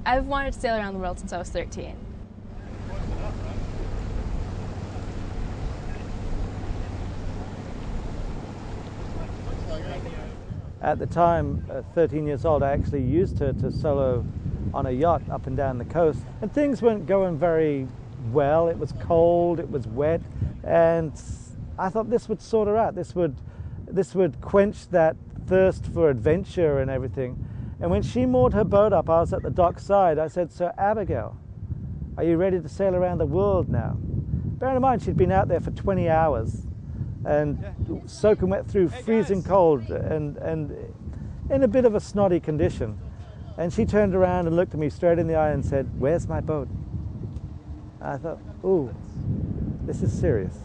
I've wanted to sail around the world since I was 13. At the time, 13 years old, I actually used her to solo on a yacht up and down the coast. And things weren't going very well. It was cold, it was wet, and I thought this would sort her out. This would quench that thirst for adventure and everything. And when she moored her boat up, I was at the dock side. I said, "So Abigail, are you ready to sail around the world now?" Bearing in mind, she'd been out there for 20 hours and soaking wet through freezing cold and in a bit of a snotty condition. And she turned around and looked at me straight in the eye and said, "Where's my boat?" I thought, ooh, this is serious.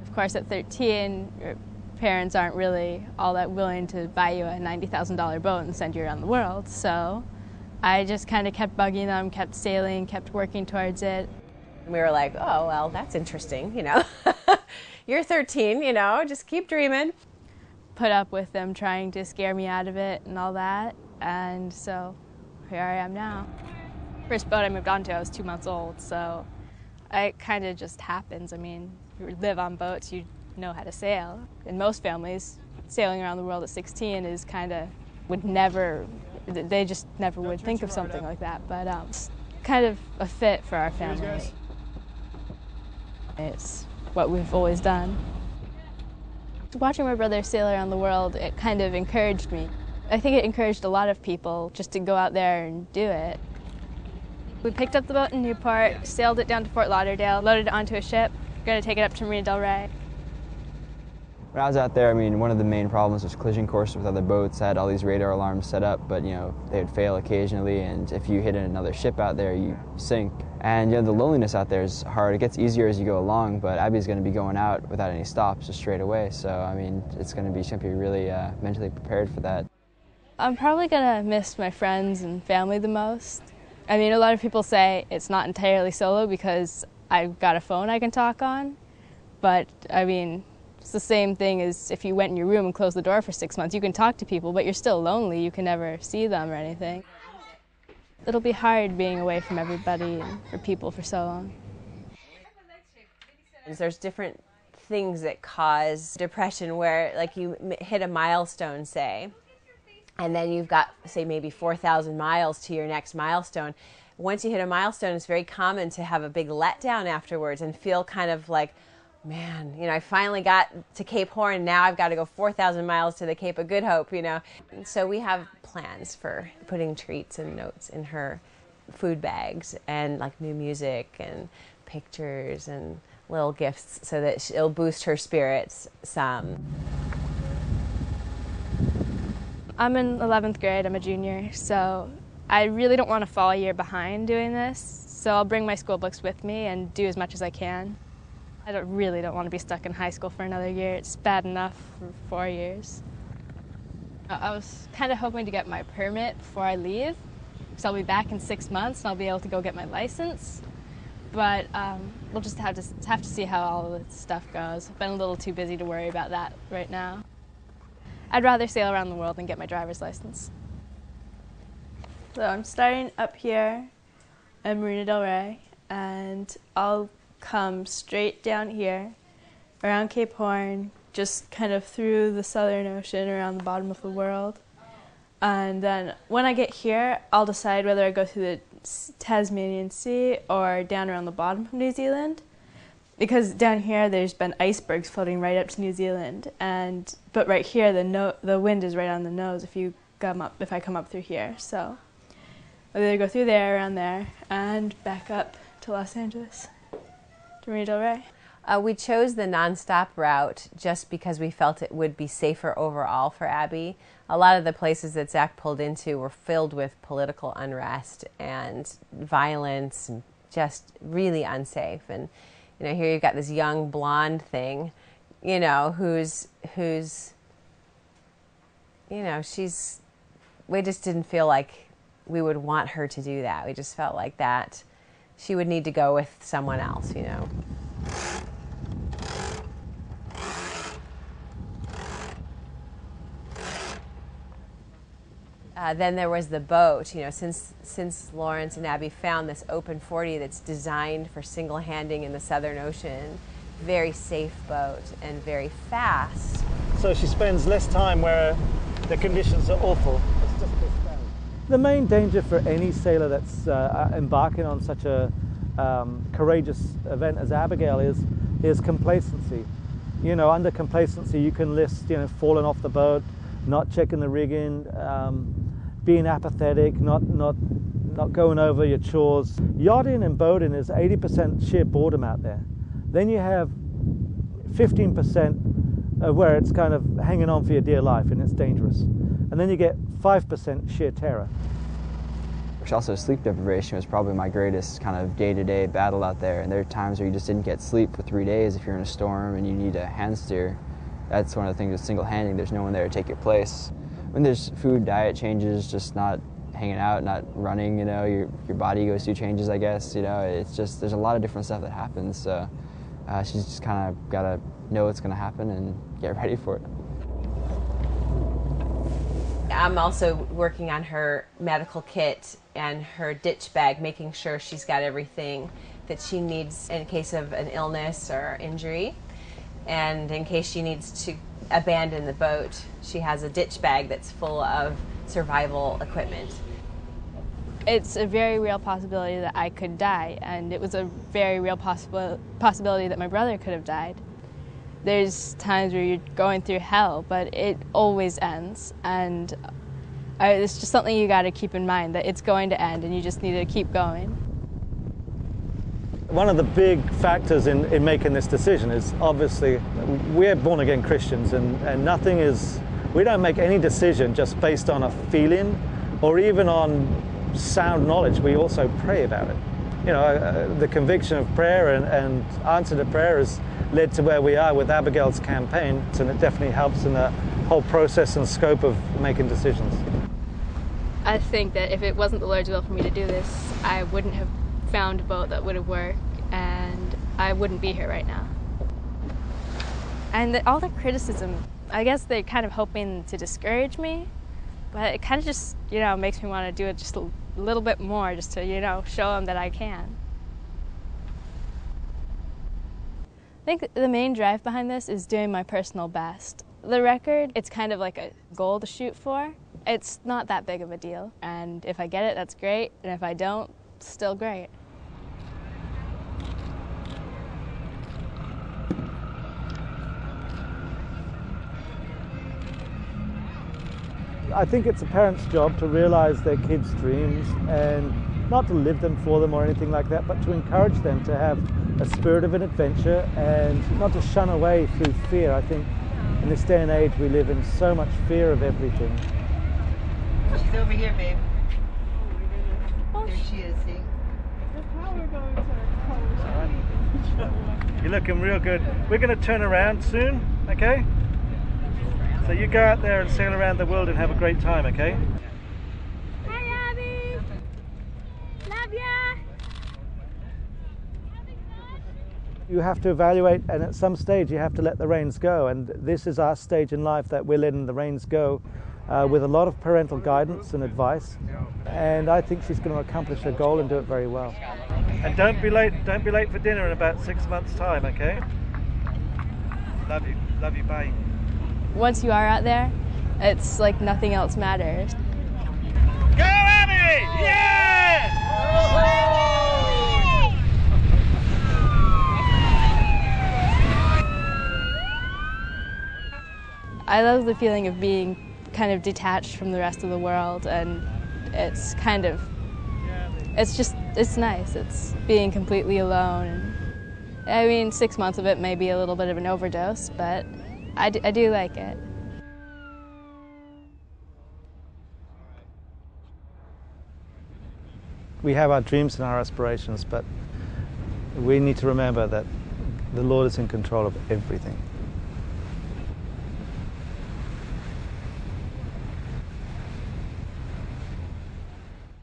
Of course, at 13, your parents aren't really all that willing to buy you a $90,000 boat and send you around the world. So I just kind of kept bugging them, kept sailing, kept working towards it. We were like, oh, well, that's interesting, you know. You're 13, you know, just keep dreaming. Put up with them trying to scare me out of it and all that. And so here I am now. First boat I moved onto, I was 2 months old, so it kind of just happens. I mean, you live on boats, you know how to sail. In most families, sailing around the world at 16 is kind of, they just never would think of something like that, but it's kind of a fit for our family. It's what we've always done. Watching my brother sail around the world, it kind of encouraged me. I think it encouraged a lot of people just to go out there and do it. We picked up the boat in Newport, sailed it down to Fort Lauderdale, loaded it onto a ship. We're going to take it up to Marina del Rey. When I was out there, I mean, one of the main problems was collision courses with other boats. I had all these radar alarms set up, but, you know, they would fail occasionally, and if you hit another ship out there, you sink. And, you know, the loneliness out there is hard. It gets easier as you go along, but Abby's going to be going out without any stops, just straight away. So, I mean, she's going to be really mentally prepared for that. I'm probably going to miss my friends and family the most. I mean, a lot of people say it's not entirely solo because I've got a phone I can talk on, but, I mean, it's the same thing as if you went in your room and closed the door for 6 months. You can talk to people, but you're still lonely. You can never see them or anything. It'll be hard being away from everybody and for people for so long. There's different things that cause depression where, like, you hit a milestone, say, and then you've got, say, maybe 4,000 miles to your next milestone. Once you hit a milestone, it's very common to have a big letdown afterwards and feel kind of like, man, you know, I finally got to Cape Horn, now I've got to go 4,000 miles to the Cape of Good Hope, you know. And so we have plans for putting treats and notes in her food bags and, like, new music and pictures and little gifts so that it'll boost her spirits some. I'm in 11th grade, I'm a junior, so I really don't want to fall a year behind doing this, so I'll bring my school books with me and do as much as I can. I really don't want to be stuck in high school for another year. It's bad enough for 4 years. I was kind of hoping to get my permit before I leave, because I'll be back in 6 months and I'll be able to go get my license. But we'll just have to see how all of the stuff goes. I've been a little too busy to worry about that right now. I'd rather sail around the world than get my driver's license. So I'm starting up here at Marina del Rey, and I'll come straight down here, around Cape Horn, just kind of through the Southern Ocean, around the bottom of the world. And then when I get here, I'll decide whether I go through the Tasmanian Sea or down around the bottom of New Zealand. Because down here there's been icebergs floating right up to New Zealand, but right here the wind is right on the nose if I come up through here. So I'll either go through there, around there, and back up to Los Angeles, to Marina del Rey. We chose the nonstop route just because we felt it would be safer overall for Abby. A lot of the places that Zach pulled into were filled with political unrest and violence, and just really unsafe. And you know, here you've got this young blonde thing, you know, who's, you know, we just didn't feel like we would want her to do that. We just felt like that she would need to go with someone else, you know. Then there was the boat. You know, since Lawrence and Abby found this open 40 that's designed for single handing in the Southern Ocean, very safe boat and very fast. So she spends less time where the conditions are awful. It's just this day. The main danger for any sailor that's embarking on such a courageous event as Abigail is complacency. You know, under complacency you can list, you know, falling off the boat, not checking the rigging, being apathetic, not going over your chores. Yachting and boating is 80% sheer boredom out there. Then you have 15% of where it's kind of hanging on for your dear life and it's dangerous. And then you get 5% sheer terror. Also, sleep deprivation was probably my greatest kind of day-to-day battle out there. And there are times where you just didn't get sleep for 3 days if you're in a storm and you need a hand steer. That's one of the things with single-handing. There's no one there to take your place. When there's food, diet changes, just not hanging out, not running, you know, your body goes through changes, I guess, you know. It's just, there's a lot of different stuff that happens. So she's just kind of got to know what's going to happen and get ready for it. I'm also working on her medical kit and her ditch bag, making sure she's got everything that she needs in case of an illness or injury. And in case she needs to abandon the boat, she has a ditch bag that's full of survival equipment. It's a very real possibility that I could die, and it was a very real possibility that my brother could have died. There's times where you're going through hell, but it always ends, and it's just something you got to keep in mind, that it's going to end and you just need to keep going. One of the big factors in making this decision is obviously we're born-again Christians, and nothing is, we don't make any decision just based on a feeling or even on sound knowledge. We also pray about it. You know, the conviction of prayer and answer to prayer has led to where we are with Abigail's campaign, and it definitely helps in the whole process and scope of making decisions. I think that if it wasn't the Lord's will for me to do this, I wouldn't have found a boat that would have worked, and I wouldn't be here right now. And all the criticism, I guess they're kind of hoping to discourage me, but it kind of just, you know, makes me want to do it just a little bit more, just to, you know, show them that I can. I think the main drive behind this is doing my personal best. The record, it's kind of like a goal to shoot for. It's not that big of a deal, and if I get it, that's great, and if I don't, still great. I think it's a parent's job to realize their kids' dreams and not to live them for them or anything like that, but to encourage them to have a spirit of an adventure and not to shun away through fear. I think in this day and age we live in so much fear of everything. She's over here, babe. There she is, see? You're looking real good. We're going to turn around soon, okay? So you go out there and sail around the world and have a great time, okay? Hi, Abby! Love ya! You have to evaluate, and at some stage you have to let the reins go, and this is our stage in life that we're letting the reins go with a lot of parental guidance and advice, and I think she's going to accomplish her goal and do it very well. And don't be late for dinner in about 6 months' time, okay? Love you, bye. Once you are out there, it's like nothing else matters. Go, Abby! Yeah! I love the feeling of being kind of detached from the rest of the world, and it's kind of, it's nice. It's being completely alone. I mean, 6 months of it may be a little bit of an overdose, but I do like it. We have our dreams and our aspirations, but we need to remember that the Lord is in control of everything.